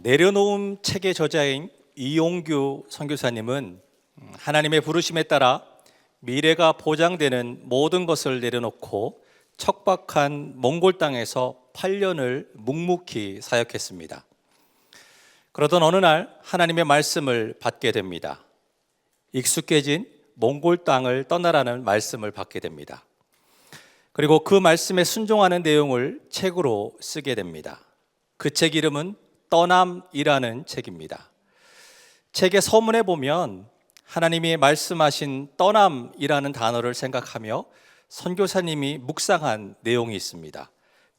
내려놓음 책의 저자인 이용규 선교사님은 하나님의 부르심에 따라 미래가 보장되는 모든 것을 내려놓고 척박한 몽골 땅에서 8년을 묵묵히 사역했습니다. 그러던 어느 날 하나님의 말씀을 받게 됩니다. 익숙해진 몽골 땅을 떠나라는 말씀을 받게 됩니다. 그리고 그 말씀에 순종하는 내용을 책으로 쓰게 됩니다. 그 책 이름은 떠남이라는 책입니다. 책의 서문에 보면 하나님이 말씀하신 떠남이라는 단어를 생각하며 선교사님이 묵상한 내용이 있습니다.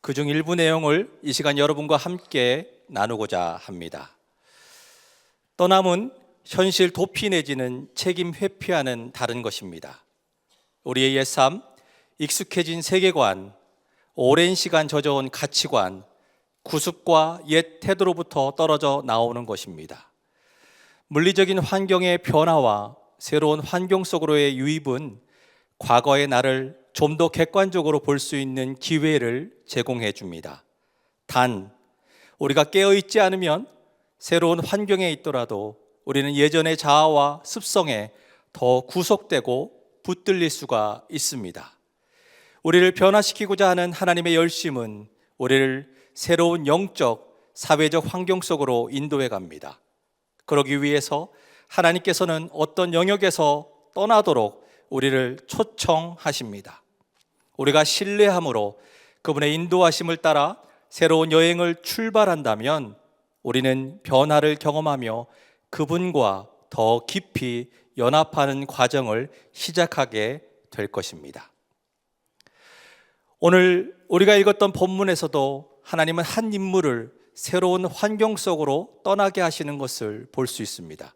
그중 일부 내용을 이 시간 여러분과 함께 나누고자 합니다. 떠남은 현실 도피 내지는 책임 회피하는 다른 것입니다. 우리의 옛삶, 익숙해진 세계관, 오랜 시간 젖어온 가치관, 구습과 옛 태도로부터 떨어져 나오는 것입니다. 물리적인 환경의 변화와 새로운 환경 속으로의 유입은 과거의 나를 좀 더 객관적으로 볼 수 있는 기회를 제공해 줍니다. 단, 우리가 깨어있지 않으면 새로운 환경에 있더라도 우리는 예전의 자아와 습성에 더 구속되고 붙들릴 수가 있습니다. 우리를 변화시키고자 하는 하나님의 열심은 우리를 새로운 영적, 사회적 환경 속으로 인도해 갑니다. 그러기 위해서 하나님께서는 어떤 영역에서 떠나도록 우리를 초청하십니다. 우리가 신뢰함으로 그분의 인도하심을 따라 새로운 여행을 출발한다면 우리는 변화를 경험하며 그분과 더 깊이 연합하는 과정을 시작하게 될 것입니다. 오늘 우리가 읽었던 본문에서도 하나님은 한 인물을 새로운 환경 속으로 떠나게 하시는 것을 볼 수 있습니다.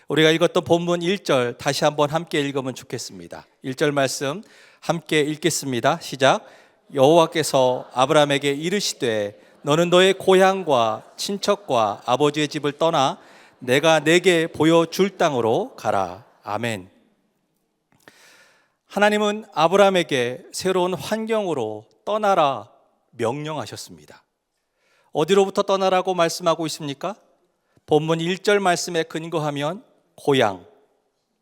우리가 읽었던 본문 1절 다시 한번 함께 읽으면 좋겠습니다. 1절 말씀 함께 읽겠습니다. 시작. 여호와께서 아브라함에게 이르시되 너는 너의 고향과 친척과 아버지의 집을 떠나 내가 내게 보여줄 땅으로 가라. 아멘. 하나님은 아브라함에게 새로운 환경으로 떠나라 명령하셨습니다. 어디로부터 떠나라고 말씀하고 있습니까? 본문 1절 말씀에 근거하면 고향,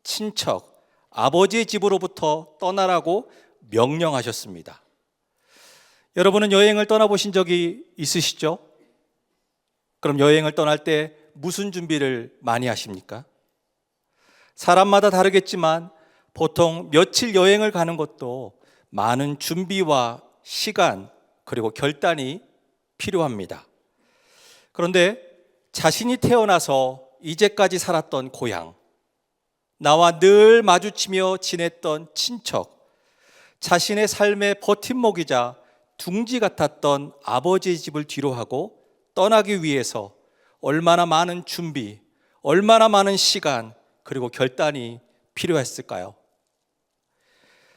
친척, 아버지의 집으로부터 떠나라고 명령하셨습니다. 여러분은 여행을 떠나보신 적이 있으시죠? 그럼 여행을 떠날 때 무슨 준비를 많이 하십니까? 사람마다 다르겠지만 보통 며칠 여행을 가는 것도 많은 준비와 시간 그리고 결단이 필요합니다. 그런데 자신이 태어나서 이제까지 살았던 고향, 나와 늘 마주치며 지냈던 친척, 자신의 삶의 버팀목이자 둥지 같았던 아버지의 집을 뒤로하고 떠나기 위해서 얼마나 많은 준비, 얼마나 많은 시간 그리고 결단이 필요했을까요?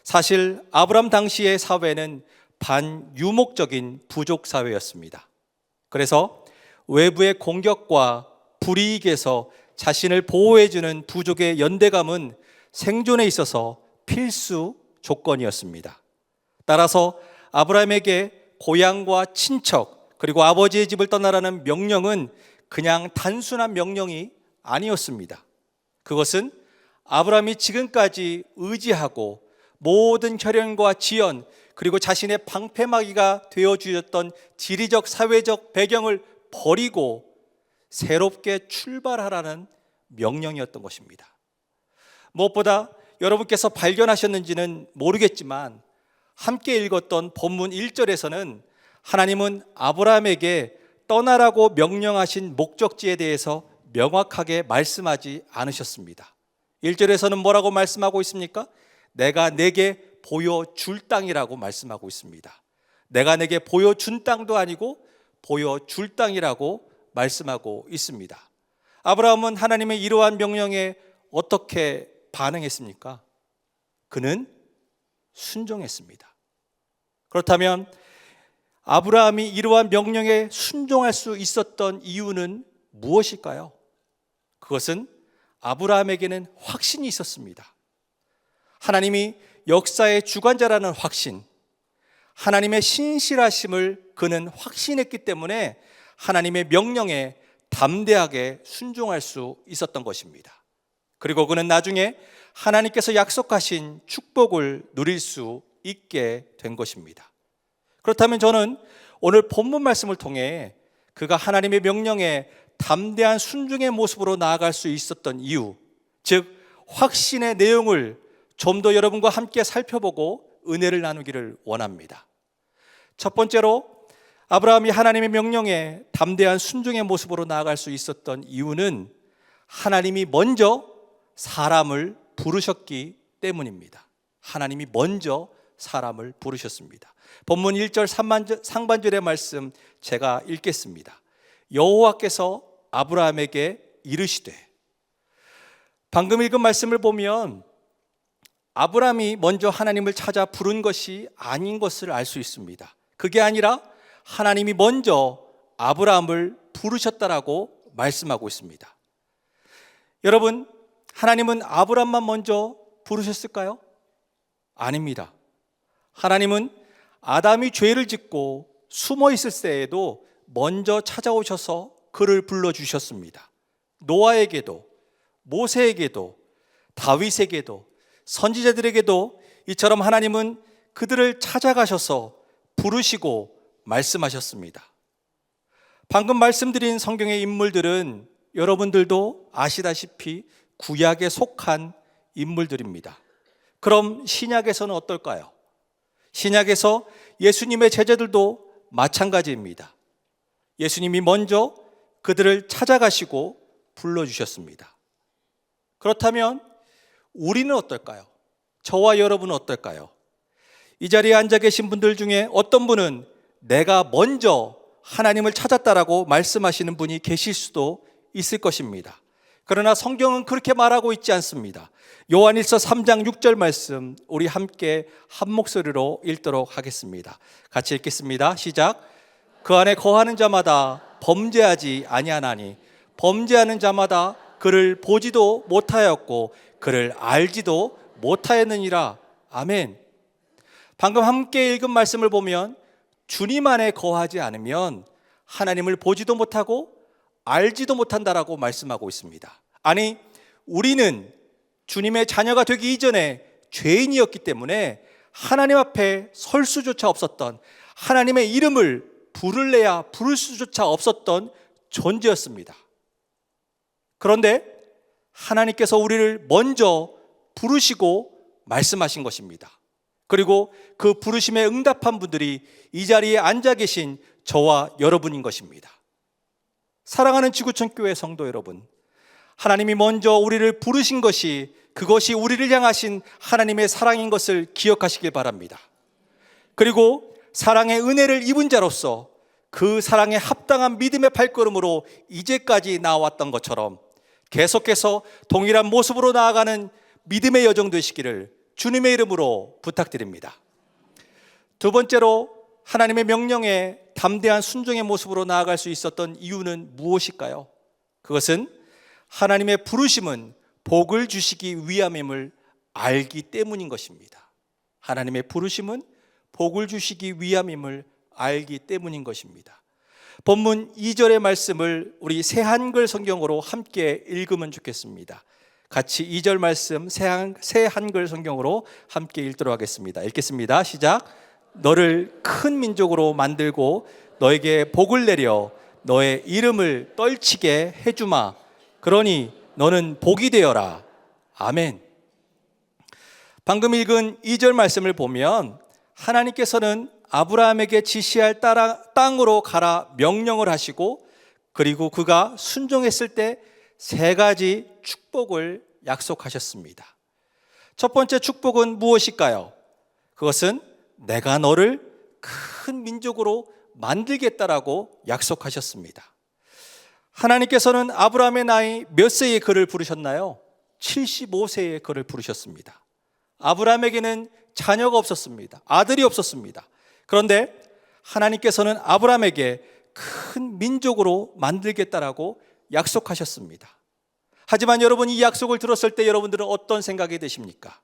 사실 아브람 당시의 사회는 반유목적인 부족 사회였습니다. 그래서 외부의 공격과 불이익에서 자신을 보호해주는 부족의 연대감은 생존에 있어서 필수 조건이었습니다. 따라서 아브라함에게 고향과 친척 그리고 아버지의 집을 떠나라는 명령은 그냥 단순한 명령이 아니었습니다. 그것은 아브라함이 지금까지 의지하고 모든 혈연과 지연 그리고 자신의 방패막이가 되어주었던 지리적 사회적 배경을 버리고 새롭게 출발하라는 명령이었던 것입니다. 무엇보다 여러분께서 발견하셨는지는 모르겠지만 함께 읽었던 본문 1절에서는 하나님은 아브라함에게 떠나라고 명령하신 목적지에 대해서 명확하게 말씀하지 않으셨습니다. 1절에서는 뭐라고 말씀하고 있습니까? 내가 내게 보여줄 땅이라고 말씀하고 있습니다. 내가 내게 보여준 땅도 아니고 보여줄 땅이라고 말씀하고 있습니다. 아브라함은 하나님의 이러한 명령에 어떻게 반응했습니까? 그는 순종했습니다. 그렇다면 아브라함이 이러한 명령에 순종할 수 있었던 이유는 무엇일까요? 그것은 아브라함에게는 확신이 있었습니다. 하나님이 역사의 주관자라는 확신, 하나님의 신실하심을 그는 확신했기 때문에 하나님의 명령에 담대하게 순종할 수 있었던 것입니다. 그리고 그는 나중에 하나님께서 약속하신 축복을 누릴 수 있게 된 것입니다. 그렇다면 저는 오늘 본문 말씀을 통해 그가 하나님의 명령에 담대한 순종의 모습으로 나아갈 수 있었던 이유, 즉 확신의 내용을 좀 더 여러분과 함께 살펴보고 은혜를 나누기를 원합니다. 첫 번째로 아브라함이 하나님의 명령에 담대한 순종의 모습으로 나아갈 수 있었던 이유는 하나님이 먼저 사람을 부르셨기 때문입니다. 하나님이 먼저 사람을 부르셨습니다. 본문 1절 상반절의 말씀 제가 읽겠습니다. 여호와께서 아브라함에게 이르시되, 방금 읽은 말씀을 보면 아브라함이 먼저 하나님을 찾아 부른 것이 아닌 것을 알 수 있습니다. 그게 아니라 하나님이 먼저 아브라함을 부르셨다라고 말씀하고 있습니다. 여러분, 하나님은 아브라함만 먼저 부르셨을까요? 아닙니다. 하나님은 아담이 죄를 짓고 숨어 있을 때에도 먼저 찾아오셔서 그를 불러주셨습니다. 노아에게도, 모세에게도, 다윗에게도, 선지자들에게도 이처럼 하나님은 그들을 찾아가셔서 부르시고 말씀하셨습니다. 방금 말씀드린 성경의 인물들은 여러분들도 아시다시피 구약에 속한 인물들입니다. 그럼 신약에서는 어떨까요? 신약에서 예수님의 제자들도 마찬가지입니다. 예수님이 먼저 그들을 찾아가시고 불러주셨습니다. 그렇다면 우리는 어떨까요? 저와 여러분은 어떨까요? 이 자리에 앉아 계신 분들 중에 어떤 분은 내가 먼저 하나님을 찾았다라고 말씀하시는 분이 계실 수도 있을 것입니다. 그러나 성경은 그렇게 말하고 있지 않습니다. 요한일서 3장 6절 말씀 우리 함께 한 목소리로 읽도록 하겠습니다. 같이 읽겠습니다. 시작. 그 안에 거하는 자마다 범죄하지 아니하나니 범죄하는 자마다 그를 보지도 못하였고 그를 알지도 못하였느니라. 아멘. 방금 함께 읽은 말씀을 보면 주님 안에 거하지 않으면 하나님을 보지도 못하고 알지도 못한다라고 말씀하고 있습니다. 아니, 우리는 주님의 자녀가 되기 이전에 죄인이었기 때문에 하나님 앞에 설 수조차 없었던, 하나님의 이름을 부를래야 부를 수조차 없었던 존재였습니다. 그런데 하나님께서 우리를 먼저 부르시고 말씀하신 것입니다. 그리고 그 부르심에 응답한 분들이 이 자리에 앉아 계신 저와 여러분인 것입니다. 사랑하는 지구촌교회 성도 여러분, 하나님이 먼저 우리를 부르신 것이, 그것이 우리를 향하신 하나님의 사랑인 것을 기억하시길 바랍니다. 그리고 사랑의 은혜를 입은 자로서 그 사랑에 합당한 믿음의 발걸음으로 이제까지 나아왔던 것처럼 계속해서 동일한 모습으로 나아가는 믿음의 여정 되시기를 주님의 이름으로 부탁드립니다. 두 번째로 하나님의 명령에 담대한 순종의 모습으로 나아갈 수 있었던 이유는 무엇일까요? 그것은 하나님의 부르심은 복을 주시기 위함임을 알기 때문인 것입니다. 하나님의 부르심은 복을 주시기 위함임을 알기 때문인 것입니다. 본문 2절의 말씀을 우리 새 한글 성경으로 함께 읽으면 좋겠습니다. 같이 2절 말씀 새 한글 성경으로 함께 읽도록 하겠습니다. 읽겠습니다. 시작. 너를 큰 민족으로 만들고 너에게 복을 내려 너의 이름을 떨치게 해주마. 그러니 너는 복이 되어라. 아멘. 방금 읽은 2절 말씀을 보면 하나님께서는 아브라함에게 지시할 땅으로 가라 명령을 하시고, 그리고 그가 순종했을 때 세 가지 축복을 약속하셨습니다. 첫 번째 축복은 무엇일까요? 그것은 내가 너를 큰 민족으로 만들겠다라고 약속하셨습니다. 하나님께서는 아브라함의 나이 몇 세에 그를 부르셨나요? 75세에 그를 부르셨습니다. 아브라함에게는 자녀가 없었습니다. 아들이 없었습니다. 그런데 하나님께서는 아브라함에게 큰 민족으로 만들겠다라고 약속하셨습니다. 하지만 여러분, 이 약속을 들었을 때 여러분들은 어떤 생각이 드십니까?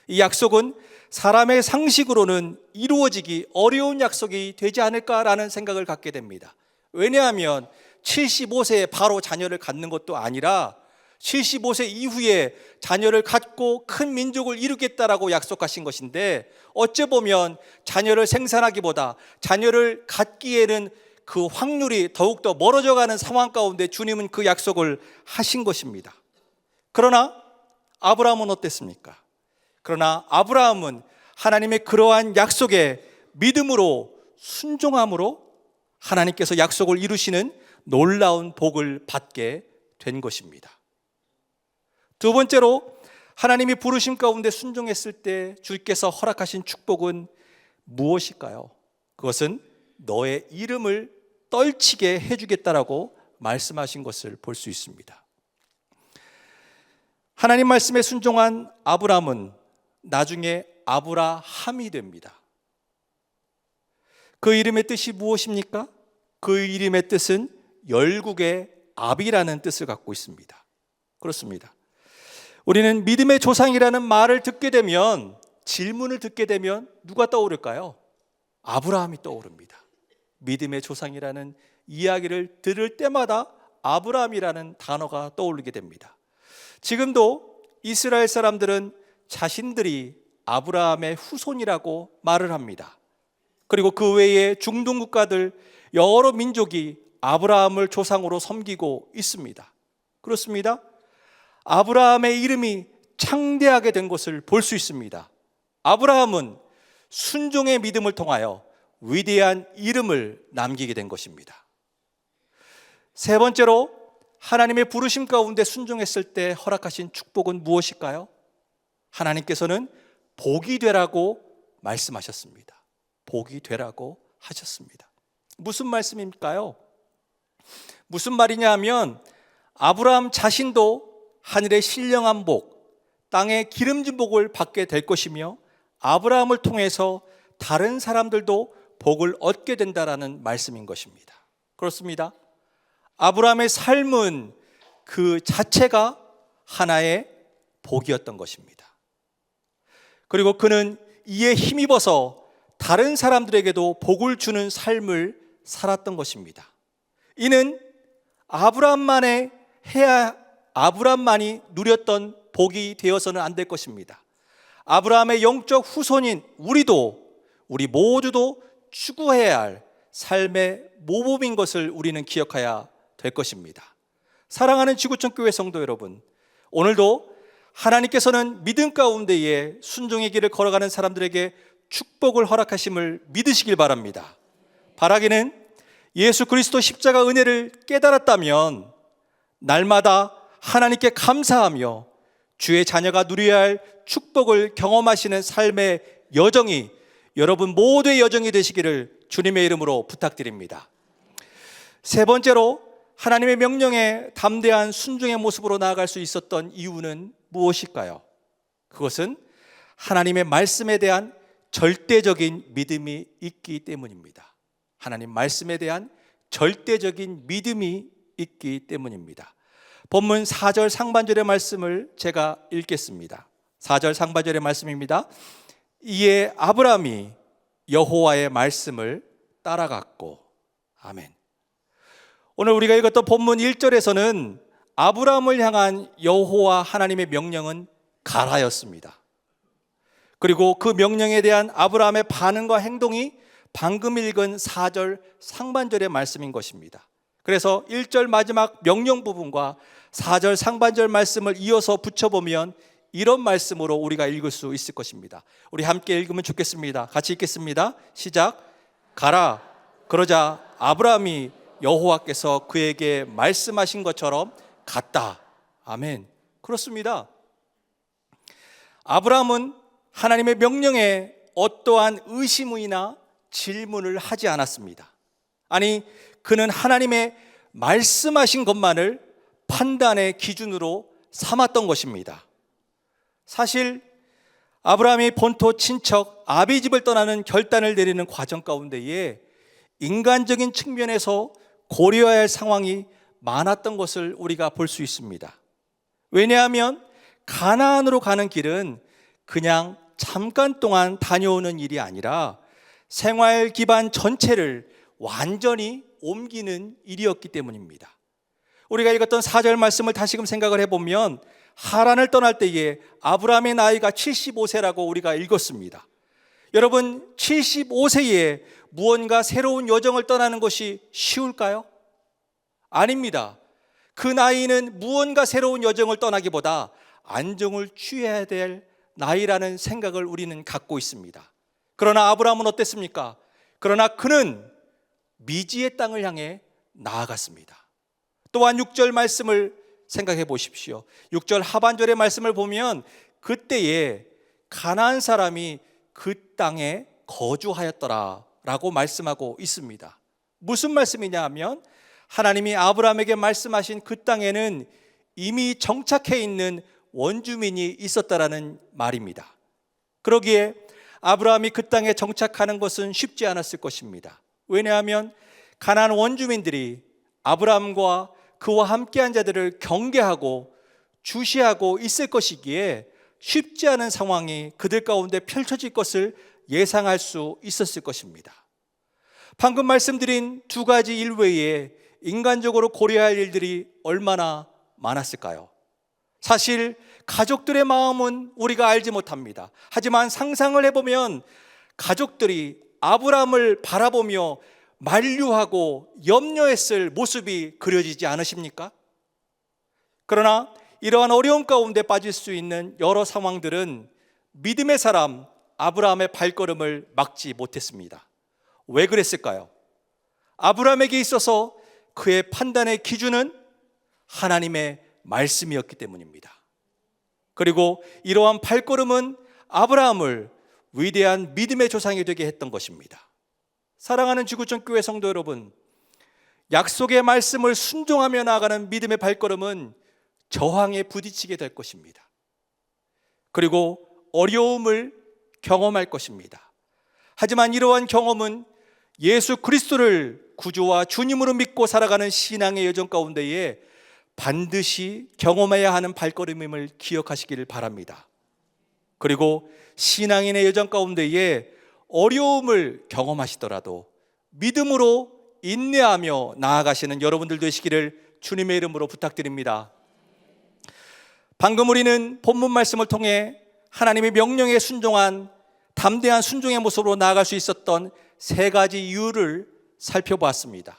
이 약속은 사람의 상식으로는 이루어지기 어려운 약속이 되지 않을까라는 생각을 갖게 됩니다. 왜냐하면 75세에 바로 자녀를 갖는 것도 아니라 75세 이후에 자녀를 갖고 큰 민족을 이루겠다라고 약속하신 것인데, 어째 보면 자녀를 생산하기보다 자녀를 갖기에는 그 확률이 더욱더 멀어져가는 상황 가운데 주님은 그 약속을 하신 것입니다. 그러나 아브라함은 어땠습니까? 그러나 아브라함은 하나님의 그러한 약속에 믿음으로 순종함으로 하나님께서 약속을 이루시는 놀라운 복을 받게 된 것입니다. 두 번째로, 하나님이 부르심 가운데 순종했을 때 주께서 허락하신 축복은 무엇일까요? 그것은 너의 이름을 떨치게 해주겠다라고 말씀하신 것을 볼 수 있습니다. 하나님 말씀에 순종한 아브라함은 나중에 아브라함이 됩니다. 그 이름의 뜻이 무엇입니까? 그 이름의 뜻은 열국의 압이라는 뜻을 갖고 있습니다. 그렇습니다. 우리는 믿음의 조상이라는 말을 듣게 되면, 질문을 듣게 되면 누가 떠오를까요? 아브라함이 떠오릅니다. 믿음의 조상이라는 이야기를 들을 때마다 아브라함이라는 단어가 떠오르게 됩니다. 지금도 이스라엘 사람들은 자신들이 아브라함의 후손이라고 말을 합니다. 그리고 그 외에 중동 국가들 여러 민족이 아브라함을 조상으로 섬기고 있습니다. 그렇습니다. 아브라함의 이름이 창대하게 된 것을 볼 수 있습니다. 아브라함은 순종의 믿음을 통하여 위대한 이름을 남기게 된 것입니다. 세 번째로, 하나님의 부르심 가운데 순종했을 때 허락하신 축복은 무엇일까요? 하나님께서는 복이 되라고 말씀하셨습니다. 복이 되라고 하셨습니다. 무슨 말씀일까요? 무슨 말이냐 하면, 아브라함 자신도 하늘의 신령한 복, 땅의 기름진 복을 받게 될 것이며, 아브라함을 통해서 다른 사람들도 복을 얻게 된다라는 말씀인 것입니다. 그렇습니다. 아브라함의 삶은 그 자체가 하나의 복이었던 것입니다. 그리고 그는 이에 힘입어서 다른 사람들에게도 복을 주는 삶을 살았던 것입니다. 이는 아브라함만이 누렸던 복이 되어서는 안 될 것입니다. 아브라함의 영적 후손인 우리 모두도 추구해야 할 삶의 모범인 것을 우리는 기억해야 될 것입니다. 사랑하는 지구촌 교회 성도 여러분, 오늘도 하나님께서는 믿음 가운데에 순종의 길을 걸어가는 사람들에게 축복을 허락하심을 믿으시길 바랍니다. 바라기는 예수 그리스도 십자가 은혜를 깨달았다면 날마다 하나님께 감사하며 주의 자녀가 누려야 할 축복을 경험하시는 삶의 여정이 여러분 모두의 여정이 되시기를 주님의 이름으로 부탁드립니다. 세 번째로, 하나님의 명령에 담대한 순종의 모습으로 나아갈 수 있었던 이유는 무엇일까요? 그것은 하나님의 말씀에 대한 절대적인 믿음이 있기 때문입니다. 하나님 말씀에 대한 절대적인 믿음이 있기 때문입니다. 본문 4절 상반절의 말씀을 제가 읽겠습니다. 4절 상반절의 말씀입니다. 이에 아브라함이 여호와의 말씀을 따라갔고. 아멘. 오늘 우리가 읽었던 본문 1절에서는 아브라함을 향한 여호와 하나님의 명령은 가라였습니다. 그리고 그 명령에 대한 아브라함의 반응과 행동이 방금 읽은 4절 상반절의 말씀인 것입니다. 그래서 1절 마지막 명령 부분과 4절 상반절 말씀을 이어서 붙여보면 이런 말씀으로 우리가 읽을 수 있을 것입니다. 우리 함께 읽으면 좋겠습니다. 같이 읽겠습니다. 시작. 가라. 그러자 아브라함이 여호와께서 그에게 말씀하신 것처럼 갔다. 아멘. 그렇습니다. 아브라함은 하나님의 명령에 어떠한 의심이나 질문을 하지 않았습니다. 아니, 그는 하나님의 말씀하신 것만을 판단의 기준으로 삼았던 것입니다. 사실 아브라함이 본토 친척 아비 집을 떠나는 결단을 내리는 과정 가운데에 인간적인 측면에서 고려해야 할 상황이 많았던 것을 우리가 볼 수 있습니다. 왜냐하면 가나안으로 가는 길은 그냥 잠깐 동안 다녀오는 일이 아니라 생활 기반 전체를 완전히 옮기는 일이었기 때문입니다. 우리가 읽었던 4절 말씀을 다시금 생각을 해보면 하란을 떠날 때에 아브라함의 나이가 75세라고 우리가 읽었습니다. 여러분, 75세에 무언가 새로운 여정을 떠나는 것이 쉬울까요? 아닙니다. 그 나이는 무언가 새로운 여정을 떠나기보다 안정을 취해야 될 나이라는 생각을 우리는 갖고 있습니다. 그러나 아브라함은 어땠습니까? 그러나 그는 미지의 땅을 향해 나아갔습니다. 또한 6절 말씀을 생각해 보십시오. 6절 하반절의 말씀을 보면 그때에 가나안 사람이 그 땅에 거주하였더라 라고 말씀하고 있습니다. 무슨 말씀이냐 하면 하나님이 아브라함에게 말씀하신 그 땅에는 이미 정착해 있는 원주민이 있었다라는 말입니다. 그러기에 아브라함이 그 땅에 정착하는 것은 쉽지 않았을 것입니다. 왜냐하면 가나안 원주민들이 아브라함과 그와 함께한 자들을 경계하고 주시하고 있을 것이기에 쉽지 않은 상황이 그들 가운데 펼쳐질 것을 예상할 수 있었을 것입니다. 방금 말씀드린 두 가지 일 외에 인간적으로 고려할 일들이 얼마나 많았을까요? 사실 가족들의 마음은 우리가 알지 못합니다. 하지만 상상을 해보면 가족들이 아브라함을 바라보며 만류하고 염려했을 모습이 그려지지 않으십니까? 그러나 이러한 어려움 가운데 빠질 수 있는 여러 상황들은 믿음의 사람 아브라함의 발걸음을 막지 못했습니다. 왜 그랬을까요? 아브라함에게 있어서 그의 판단의 기준은 하나님의 말씀이었기 때문입니다. 그리고 이러한 발걸음은 아브라함을 위대한 믿음의 조상이 되게 했던 것입니다. 사랑하는 지구촌교회 성도 여러분, 약속의 말씀을 순종하며 나아가는 믿음의 발걸음은 저항에 부딪히게 될 것입니다. 그리고 어려움을 경험할 것입니다. 하지만 이러한 경험은 예수 그리스도를 구주와 주님으로 믿고 살아가는 신앙의 여정 가운데에 반드시 경험해야 하는 발걸음임을 기억하시기를 바랍니다. 그리고 신앙인의 여정 가운데에 어려움을 경험하시더라도 믿음으로 인내하며 나아가시는 여러분들 되시기를 주님의 이름으로 부탁드립니다. 방금 우리는 본문 말씀을 통해 하나님의 명령에 순종한 담대한 순종의 모습으로 나아갈 수 있었던 세 가지 이유를 살펴보았습니다.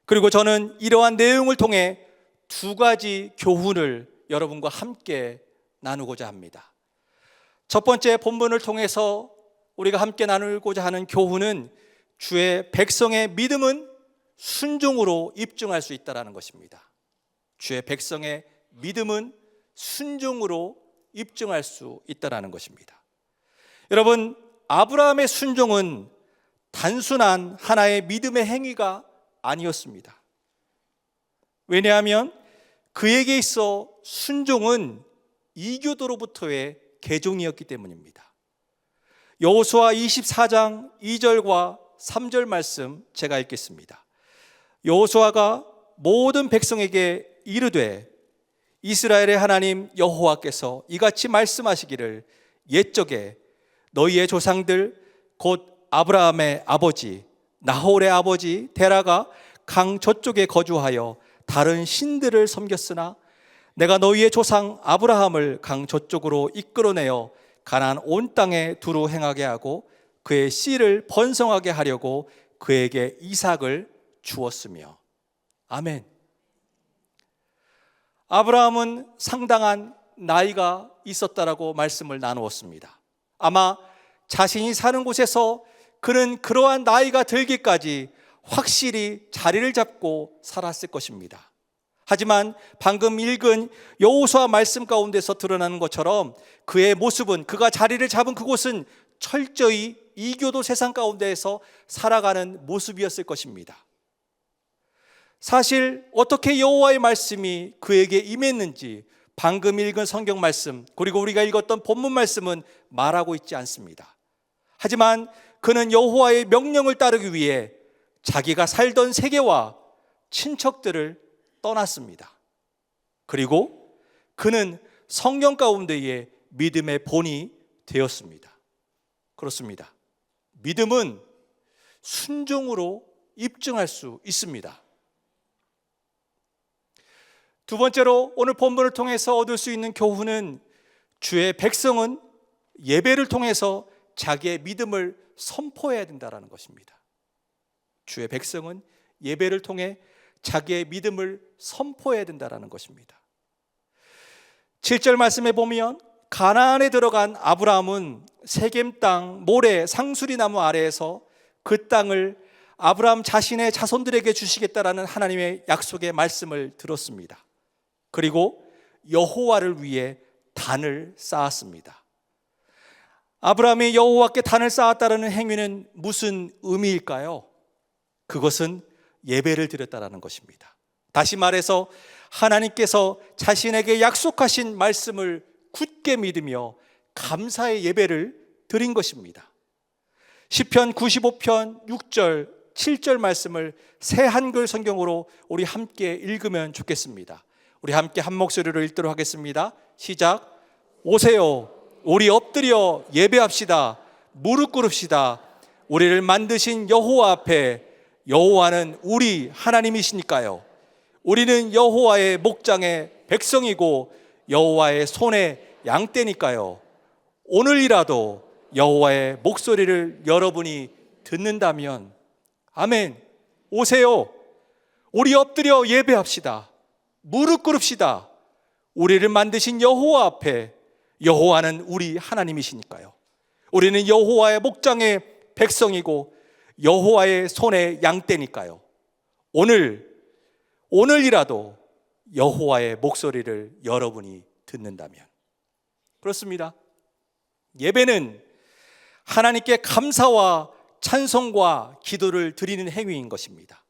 그리고 저는 이러한 내용을 통해 두 가지 교훈을 여러분과 함께 나누고자 합니다. 첫 번째 본문을 통해서 우리가 함께 나누고자 하는 교훈은 주의 백성의 믿음은 순종으로 입증할 수 있다는 것입니다. 주의 백성의 믿음은 순종으로 입증할 수 있다는 것입니다. 여러분, 아브라함의 순종은 단순한 하나의 믿음의 행위가 아니었습니다. 왜냐하면 그에게 있어 순종은 이교도로부터의 계종이었기 때문입니다. 여호수아 24장 2절과 3절 말씀 제가 읽겠습니다. 여호수아가 모든 백성에게 이르되 이스라엘의 하나님 여호와께서 이같이 말씀하시기를 옛적에 너희의 조상들 곧 아브라함의 아버지 나홀의 아버지 데라가 강 저쪽에 거주하여 다른 신들을 섬겼으나 내가 너희의 조상 아브라함을 강 저쪽으로 이끌어내어 가나안 온 땅에 두루 행하게 하고 그의 씨를 번성하게 하려고 그에게 이삭을 주었으며. 아멘. 아브라함은 상당한 나이가 있었다라고 말씀을 나누었습니다. 아마 자신이 사는 곳에서 그는 그러한 나이가 들기까지 확실히 자리를 잡고 살았을 것입니다. 하지만 방금 읽은 여호수아 말씀 가운데서 드러나는 것처럼 그의 모습은, 그가 자리를 잡은 그곳은 철저히 이교도 세상 가운데에서 살아가는 모습이었을 것입니다. 사실 어떻게 여호와의 말씀이 그에게 임했는지 방금 읽은 성경 말씀, 그리고 우리가 읽었던 본문 말씀은 말하고 있지 않습니다. 하지만 그는 여호와의 명령을 따르기 위해 자기가 살던 세계와 친척들을 떠났습니다. 그리고 그는 성경 가운데의 믿음의 본이 되었습니다. 그렇습니다. 믿음은 순종으로 입증할 수 있습니다. 두 번째로 오늘 본문을 통해서 얻을 수 있는 교훈은 주의 백성은 예배를 통해서 자기의 믿음을 선포해야 된다는 것입니다. 주의 백성은 예배를 통해 자기의 믿음을 선포해야 된다는 것입니다. 7절 말씀에 보면 가나안에 들어간 아브라함은 세겜 땅 모래 상수리 나무 아래에서 그 땅을 아브라함 자신의 자손들에게 주시겠다라는 하나님의 약속의 말씀을 들었습니다. 그리고 여호와를 위해 단을 쌓았습니다. 아브라함이 여호와께 단을 쌓았다는 행위는 무슨 의미일까요? 그것은 예배를 드렸다는 것입니다. 다시 말해서 하나님께서 자신에게 약속하신 말씀을 굳게 믿으며 감사의 예배를 드린 것입니다. 시편 95편 6절 7절 말씀을 새 한글 성경으로 우리 함께 읽으면 좋겠습니다. 우리 함께 한 목소리로 읽도록 하겠습니다. 시작. 오세요, 우리 엎드려 예배합시다. 무릎 꿇읍시다. 우리를 만드신 여호와 앞에, 여호와는 우리 하나님이시니까요. 우리는 여호와의 목장의 백성이고 여호와의 손의 양떼니까요. 오늘이라도 여호와의 목소리를 여러분이 듣는다면, 아멘. 오세요, 우리 엎드려 예배합시다. 무릎 꿇읍시다. 우리를 만드신 여호와 앞에, 여호와는 우리 하나님이시니까요. 우리는 여호와의 목장의 백성이고 여호와의 손의 양떼니까요. 오늘이라도 여호와의 목소리를 여러분이 듣는다면. 그렇습니다. 예배는 하나님께 감사와 찬송과 기도를 드리는 행위인 것입니다.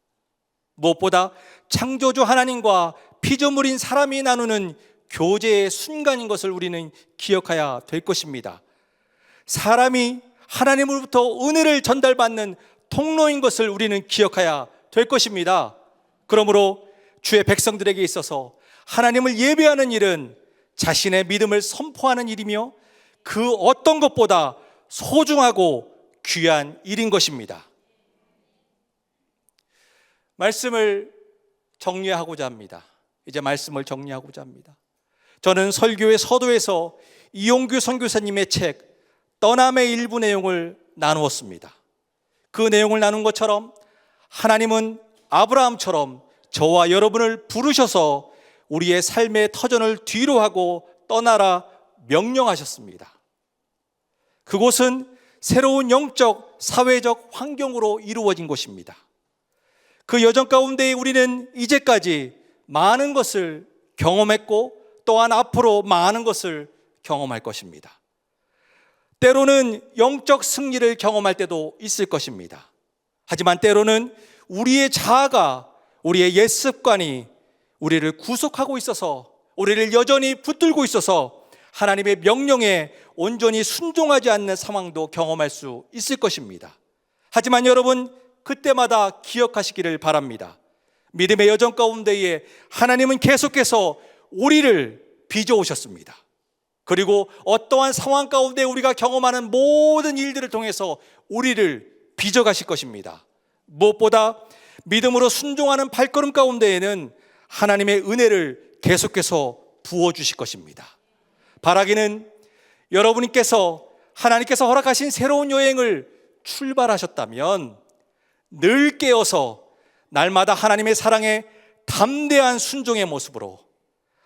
무엇보다 창조주 하나님과 피조물인 사람이 나누는 교제의 순간인 것을 우리는 기억해야 될 것입니다. 사람이 하나님으로부터 은혜를 전달받는 통로인 것을 우리는 기억해야 될 것입니다. 그러므로 주의 백성들에게 있어서 하나님을 예배하는 일은 자신의 믿음을 선포하는 일이며 그 어떤 것보다 소중하고 귀한 일인 것입니다. 말씀을 정리하고자 합니다. 이제 말씀을 정리하고자 합니다. 저는 설교의 서두에서 이용규 선교사님의 책 떠남의 일부 내용을 나누었습니다. 그 내용을 나눈 것처럼 하나님은 아브라함처럼 저와 여러분을 부르셔서 우리의 삶의 터전을 뒤로 하고 떠나라 명령하셨습니다. 그곳은 새로운 영적, 사회적 환경으로 이루어진 곳입니다. 그 여정 가운데 우리는 이제까지 많은 것을 경험했고 또한 앞으로 많은 것을 경험할 것입니다. 때로는 영적 승리를 경험할 때도 있을 것입니다. 하지만 때로는 우리의 자아가, 우리의 옛 습관이 우리를 구속하고 있어서, 우리를 여전히 붙들고 있어서 하나님의 명령에 온전히 순종하지 않는 상황도 경험할 수 있을 것입니다. 하지만 여러분, 그때마다 기억하시기를 바랍니다. 믿음의 여정 가운데에 하나님은 계속해서 우리를 빚어오셨습니다. 그리고 어떠한 상황 가운데 우리가 경험하는 모든 일들을 통해서 우리를 빚어가실 것입니다. 무엇보다 믿음으로 순종하는 발걸음 가운데에는 하나님의 은혜를 계속해서 부어주실 것입니다. 바라기는 여러분께서 하나님께서 허락하신 새로운 여행을 출발하셨다면 늘 깨어서 날마다 하나님의 사랑에 담대한 순종의 모습으로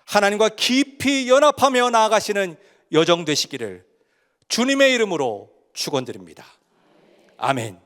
하나님과 깊이 연합하며 나아가시는 여정 되시기를 주님의 이름으로 축원드립니다. 아멘.